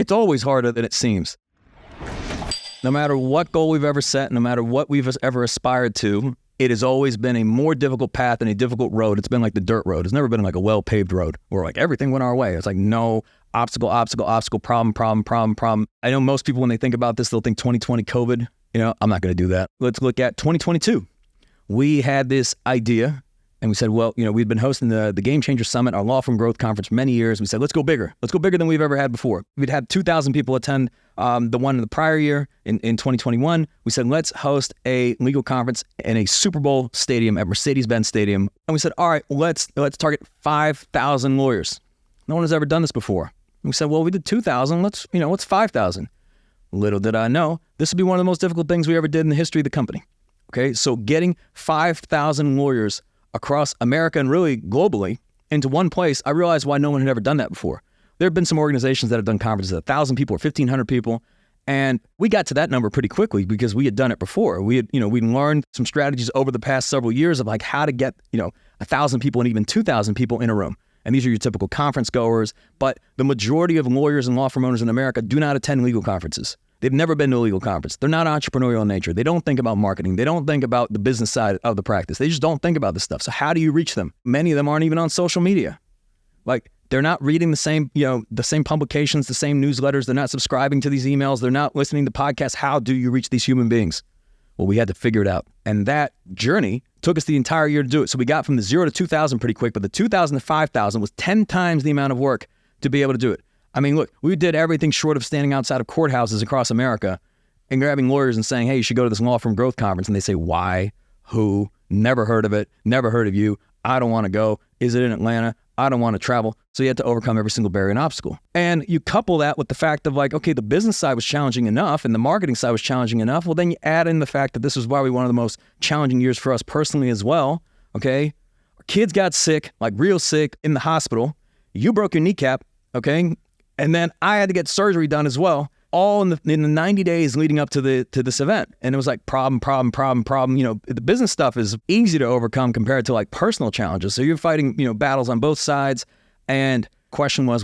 It's always harder than it seems. No matter what goal we've ever set, no matter what we've ever aspired to, it has always been a more difficult path and a difficult road. It's been like the dirt road. It's never been like a well-paved road where like everything went our way. It's like no obstacle, problem. I know most people when they think about this, they'll think 2020 COVID. I'm not going to do that. Let's look at 2022. We had this idea and we said, well, we've been hosting the Game Changer Summit, our law firm growth conference for many years. We said, let's go bigger. Let's go bigger than we've ever had before. We'd had 2,000 people attend the one in the prior year in 2021. We said, let's host a legal conference in a Super Bowl stadium at Mercedes-Benz Stadium. And we said, all right, let's target 5,000 lawyers. No one has ever done this before. And we said, well, we did 2,000. What's 5,000? Little did I know, this would be one of the most difficult things we ever did in the history of the company. Okay, so getting 5,000 lawyers across America and really globally into one place, I realized why no one had ever done that before. There have been some organizations that have done conferences of 1,000 people or 1,500 people, and we got to that number pretty quickly because we had done it before. We had, we'd learned some strategies over the past several years of like how to get, 1,000 people and even 2,000 people in a room. And these are your typical conference goers, but the majority of lawyers and law firm owners in America do not attend legal conferences. They've never been to a legal conference. They're not entrepreneurial in nature. They don't think about marketing. They don't think about the business side of the practice. They just don't think about this stuff. So how do you reach them? Many of them aren't even on social media. Like they're not reading the same publications, the same newsletters. They're not subscribing to these emails. They're not listening to podcasts. How do you reach these human beings? Well, we had to figure it out. And that journey took us the entire year to do it. So we got from the 0 to 2,000 pretty quick, but the 2,000 to 5,000 was 10 times the amount of work to be able to do it. I mean, look, we did everything short of standing outside of courthouses across America and grabbing lawyers and saying, hey, you should go to this law firm growth conference. And they say, why? Who? Never heard of it. Never heard of you. I don't want to go. Is it in Atlanta? I don't want to travel. So you had to overcome every single barrier and obstacle. And you couple that with the fact of like, okay, the business side was challenging enough and the marketing side was challenging enough. Well, then you add in the fact that this was probably one of the most challenging years for us personally as well. Okay. Our kids got sick, like real sick in the hospital. You broke your kneecap. Okay. And then I had to get surgery done as well, all in the 90 days leading up to this event. And it was like problem. The business stuff is easy to overcome compared to like personal challenges. So you're fighting, battles on both sides. And question was,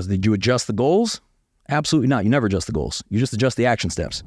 did you adjust the goals? Absolutely not. You never adjust the goals. You just adjust the action steps.